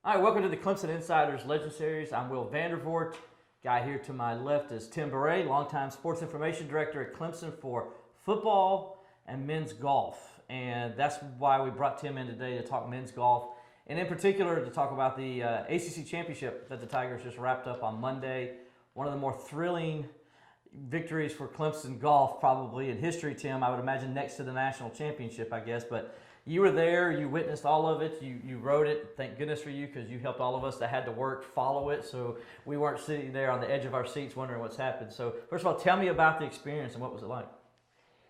All right, welcome to the Clemson Insiders Legend Series. I'm Will Vandervoort. Guy here to my left is Tim Bourret, longtime sports information director at Clemson for football and men's golf. And that's why we brought Tim in today to talk men's golf, and in particular to talk about the ACC Championship that the Tigers just wrapped up on Monday. One of the more thrilling victories for Clemson golf probably in history, Tim. I would imagine next to the national championship, I guess. But you were there, you witnessed all of it, you wrote it. Thank goodness for you, because you helped all of us that had to work follow it, so we weren't sitting there on the edge of our seats wondering what's happened. So first of all, tell me about the experience and what was it like?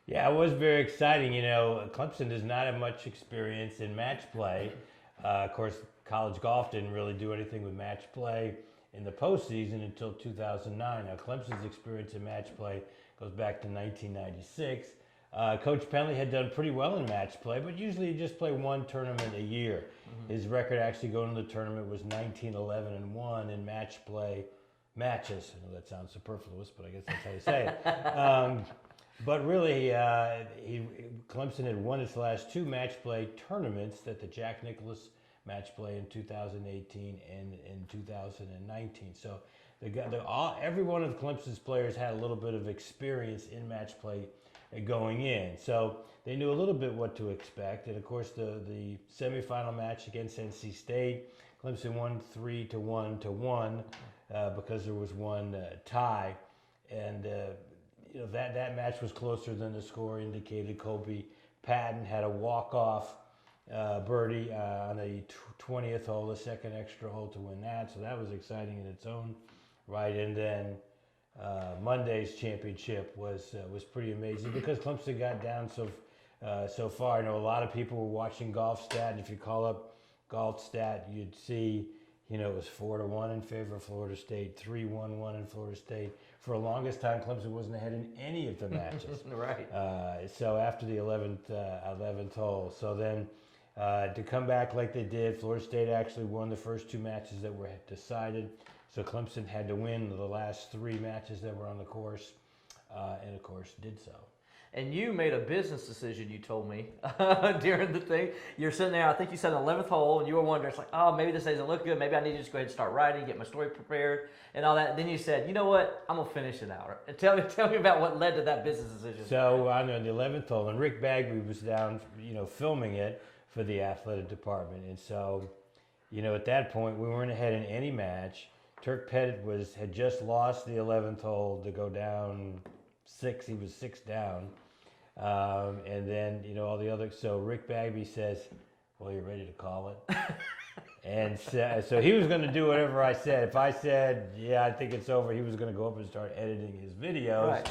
Yeah, it was very exciting. You know, Clemson does not have much experience in match play. Of course, college golf didn't really do anything with match play in the postseason until 2009. Now, Clemson's experience in match play goes back to 1996. Coach Penley had done pretty well in match play, but usually you just play one tournament a year. His record actually going to the tournament was 19-11-1 in match play matches. I know that sounds superfluous, but I guess that's how you say it. But really, Clemson had won its last two match play tournaments, at the Jack Nicklaus match play in 2018 and in 2019. So every one of Clemson's players had a little bit of experience in match play going in. So they knew a little bit what to expect. And of course, the semifinal match against NC State, Clemson won 3-1 because there was one tie. And that match was closer than the score indicated. Colby Patton had a walk-off birdie on the 20th hole, the second extra hole to win that. So that was exciting in its own right. And then Monday's championship was pretty amazing because Clemson got down so far. I know a lot of people were watching Golf Stat, and if you call up Golf Stat, you'd see, it was 4-1 in favor of Florida State, 3-1 in Florida State. For the longest time, Clemson wasn't ahead in any of the matches. Right. So after the 11th hole, so then to come back like they did, Florida State actually won the first two matches that were decided. So Clemson had to win the last three matches that were on the course, and of course did so. And you made a business decision, you told me, during the thing. You're sitting there, I think you said 11th hole, and you were wondering, it's like, oh, maybe this doesn't look good. Maybe I need to just go ahead and start writing, get my story prepared, and all that. And then you said, you know what, I'm going to finish it out. And tell me about what led to that business decision. So on the 11th hole, and Rick Bagby was down, filming it for the athletic department. And so, at that point, we weren't ahead in any match. Turk Pettit had just lost the 11th hole to go down 6. He was 6 down. And then, all the other. So Rick Bagby says, well, you're ready to call it? And so he was going to do whatever I said. If I said, yeah, I think it's over, he was going to go up and start editing his videos. Right.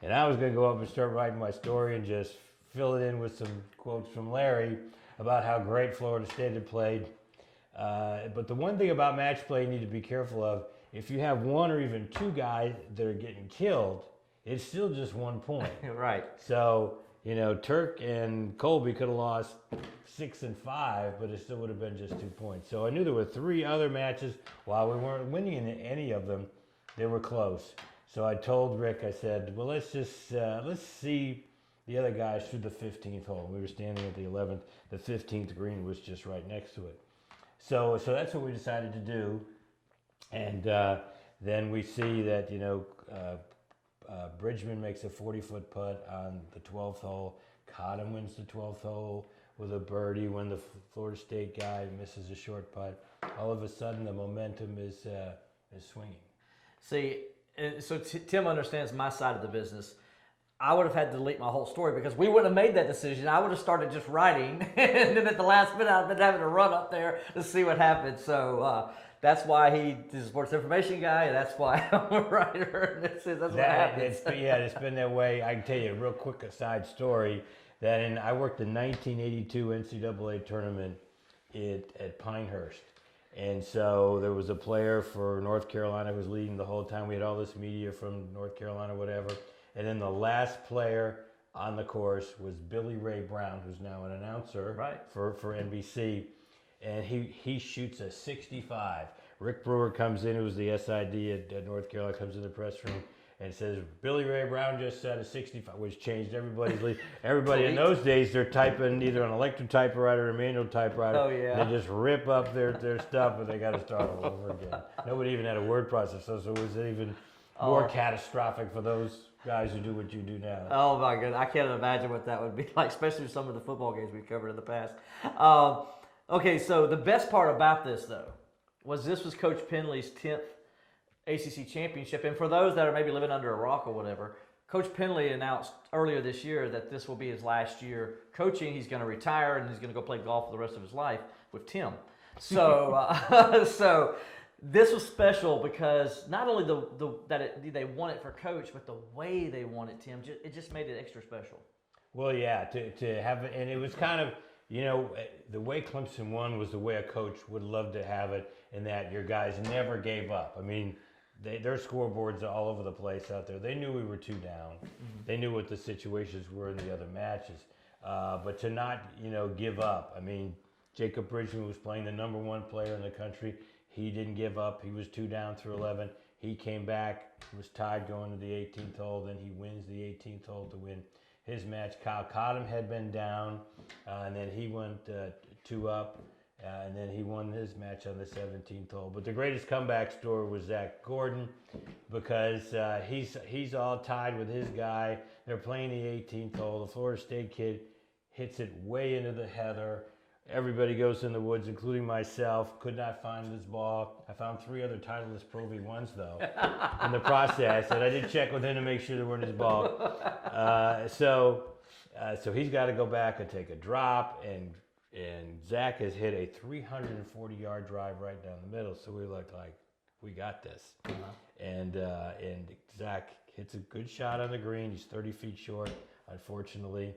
And I was going to go up and start writing my story and just fill it in with some quotes from Larry about how great Florida State had played. But the one thing about match play you need to be careful of, if you have one or even two guys that are getting killed, it's still just 1 point. Right. So, Turk and Colby could have lost 6 and 5, but it still would have been just 2 points. So I knew there were 3 other matches. While we weren't winning in any of them, they were close. So I told Rick, I said, well, let's see the other guys through the 15th hole. We were standing at the 11th. The 15th green was just right next to it. So that's what we decided to do. And then we see that, Bridgman makes a 40-foot putt on the 12th hole. Cottom wins the 12th hole with a birdie when the Florida State guy misses a short putt. All of a sudden, the momentum is swinging. See, so Tim understands my side of the business. I would have had to delete my whole story because we wouldn't have made that decision. I would have started just writing, and then at the last minute, I've been having to run up there to see what happened. So that's why he's a sports information guy, and that's why I'm a writer. That's what happens. It's been that way. I can tell you a real quick aside story. I worked the 1982 NCAA tournament at Pinehurst. And so there was a player for North Carolina who was leading the whole time. We had all this media from North Carolina, whatever. And then the last player on the course was Billy Ray Brown, who's now an announcer for NBC. And he shoots a 65. Rick Brewer comes in, who was the SID at North Carolina, comes in the press room, and it says Billy Ray Brown just set a 65, which changed everybody's lead. Everybody in those days, they're typing either an electric typewriter or a manual typewriter. Oh, yeah. And they just rip up their stuff, and they got to start all over again. Nobody even had a word processor, so it was even more catastrophic for those guys who do what you do now. Oh my goodness, I can't imagine what that would be like, especially with some of the football games we've covered in the past. Okay, so the best part about this, though, was Coach Penley's 10th ACC Championship. And for those that are maybe living under a rock or whatever, Coach Penley announced earlier this year that this will be his last year coaching. He's going to retire, and he's going to go play golf for the rest of his life with Tim. So, so this was special because not only they won it for Coach, but the way they won it, Tim, it just made it extra special. Well, yeah, to have it, and it was kind of, the way Clemson won was the way a coach would love to have it, in that your guys never gave up. I mean, their scoreboards are all over the place out there. They knew we were 2 down. Mm-hmm. They knew what the situations were in the other matches. But to not, give up. I mean, Jacob Bridgman was playing the #1 player in the country. He didn't give up. He was 2 down through 11. He came back, was tied going to the 18th hole. Then he wins the 18th hole to win his match. Kyle Cottom had been down, and then he went 2 up, and then he won his match on the 17th hole. But the greatest comeback story was Zach Gordon, because he's all tied with his guy. They're playing the 18th hole. The Florida State kid hits it way into the heather. Everybody goes in the woods, including myself. Could not find this ball. I found 3 other Titleist Pro V1s, though, in the process. And I did check with him to make sure they weren't his ball. So he's got to go back and take a drop. And Zach has hit a 340-yard drive right down the middle. So we look like, we got this. Uh-huh. And Zach hits a good shot on the green. He's 30 feet short, unfortunately.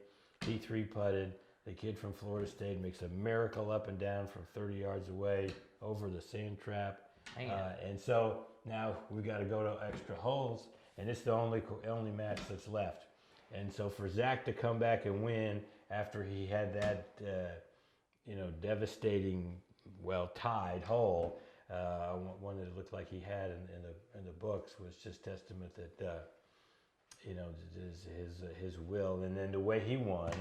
He 3-putted. The kid from Florida State makes a miracle up and down from 30 yards away over the sand trap. And so now we got to go to extra holes, and it's the only match that's left. And so for Zach to come back and win after he had that, devastating, tied hole, one that it looked like he had in the books, was just testament that, his will. And then the way he won.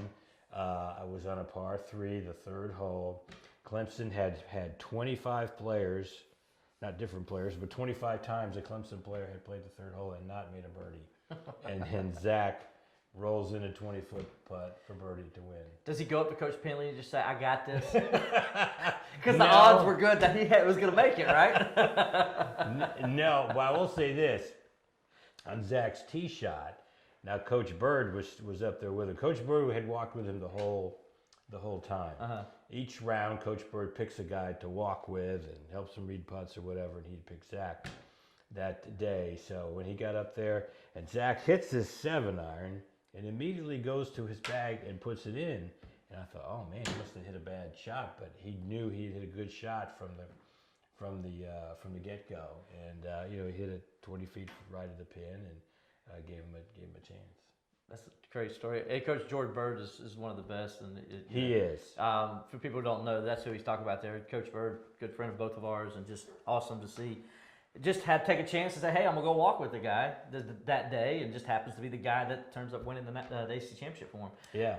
I was on a par 3, the 3rd hole. Clemson had 25 players, not different players, but 25 times a Clemson player had played the 3rd hole and not made a birdie. and Zach rolls in a 20-foot putt for birdie to win. Does he go up to Coach Penley and just say, "I got this"? Because the odds were good that he was going to make it, right? No, but I will say this. On Zach's tee shot, now Coach Byrd was up there with him. Coach Byrd had walked with him the whole time. Uh-huh. Each round, Coach Byrd picks a guy to walk with and helps him read putts or whatever, and he'd pick Zach that day. So when he got up there, and Zach hits his 7-iron and immediately goes to his bag and puts it in, and I thought, oh man, he must have hit a bad shot, but he knew he hit a good shot from the get-go, and he hit it 20 feet right at the pin and gave him a chance. That's a great story. Hey, Coach George Byrd is one of the best, and he is. For people who don't know, that's who he's talking about there. Coach Byrd, good friend of both of ours, and just awesome to see. Just take a chance to say, hey, I'm gonna go walk with the guy that day, and just happens to be the guy that turns up winning the ACC Championship for him. Yeah.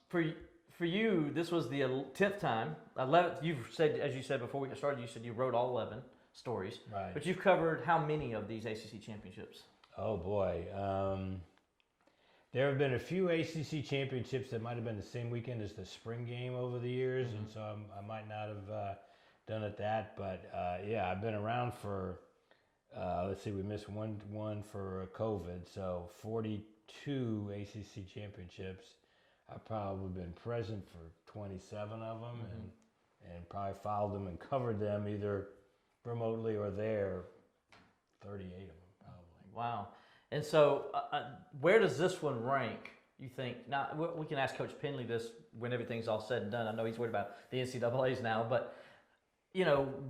For you, this was the 10th time. 11th. You've said, as you said before we got started, you said you wrote all 11 stories. Right. But you've covered how many of these ACC championships? Oh boy. There have been a few ACC championships that might have been the same weekend as the spring game over the years, and so I might not have done it that. But yeah, I've been around for. Let's see, we missed one for COVID, so 42 ACC championships. I've probably been present for 27 of them, and probably followed them and covered them either remotely or there. 38 of them probably. Wow. And so, where does this one rank, you think? Now, we can ask Coach Penley this when everything's all said and done. I know he's worried about the NCAAs now, but,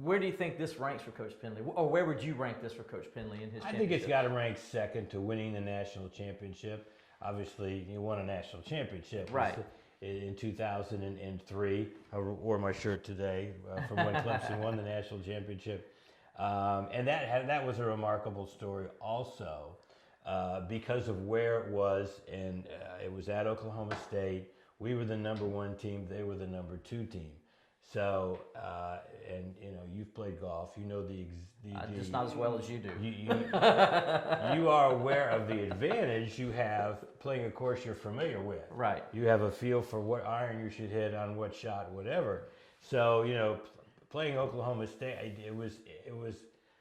where do you think this ranks for Coach Penley? Or where would you rank this for Coach Penley in his championship? I think it's got to rank second to winning the national championship. Obviously, he won a national championship. Right. In 2003. I wore my shirt today from when Clemson won the national championship. And that was a remarkable story also. because of where it was, and it was at Oklahoma State. We were the number 1 team. They were the number 2 team. So, and you know, you've played golf. You know just not as well as you do. You are aware of the advantage you have playing a course you're familiar with. Right. You have a feel for what iron you should hit on what shot, whatever. So, you know, playing Oklahoma State, it was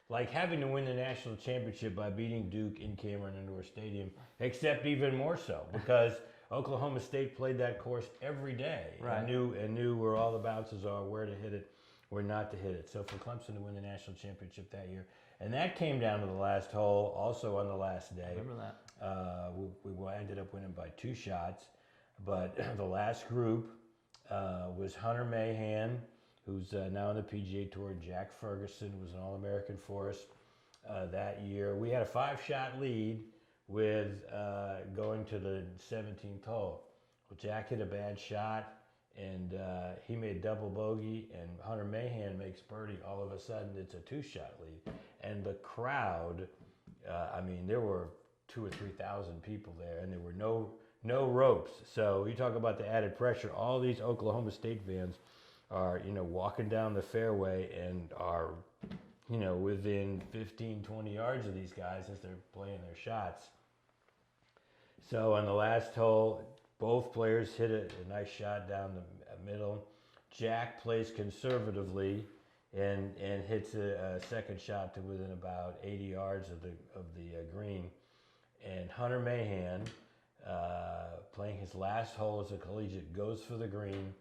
like having to win the national championship by beating Duke in Cameron Indoor Stadium, except even more so because Oklahoma State played that course every day, right. and knew where all the bounces are, where to hit it, where not to hit it. So for Clemson to win the national championship that year, and that came down to the last hole, also on the last day. I remember that. We ended up winning by 2 shots, but the last group was Hunter Mahan, who's now on the PGA Tour. Jack Ferguson was an All-American for us that year. We had a 5-shot lead with going to the 17th hole. Well, Jack hit a bad shot, and he made double bogey, and Hunter Mahan makes birdie. All of a sudden, it's a 2-shot lead. And the crowd, I mean, there were 2,000 or 3,000 people there, and there were no ropes. So you talk about the added pressure. All these Oklahoma State fans are, you know, walking down the fairway and are, you know, within 15, 20 yards of these guys as they're playing their shots. So on the last hole, both players hit a nice shot down the middle. Jack plays conservatively and hits a second shot to within about 80 yards of the green. And Hunter Mahan, playing his last hole as a collegiate, goes for the green,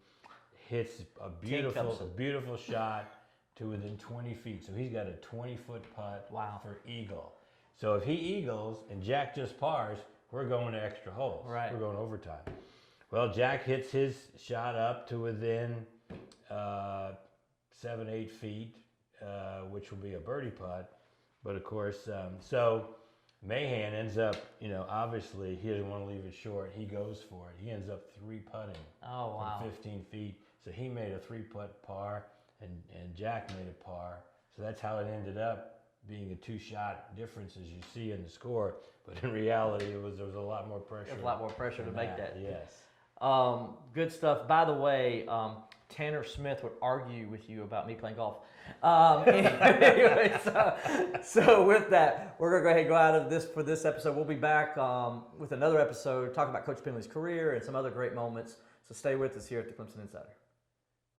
hits a beautiful shot to within 20 feet. So he's got a 20-foot putt for eagle. So if he eagles and Jack just pars, we're going to extra holes. Right. We're going overtime. Well, Jack hits his shot up to within 7-8 feet, which will be a birdie putt. But of course, so Mahan ends up, you know, obviously he doesn't want to leave it short. He goes for it. He ends up 3-putting from 15 feet. So he made a 3-putt par, and Jack made a par. So that's how it ended up being a 2-shot difference, as you see in the score. But in reality, there was a lot more pressure. There's a lot more pressure to make that. Yes. Good stuff. By the way, Tanner Smith would argue with you about me playing golf. Anyway, so with that, we're going to go ahead and go out of this for this episode. We'll be back with another episode talking about Coach Penley's career and some other great moments. So stay with us here at the Clemson Insider.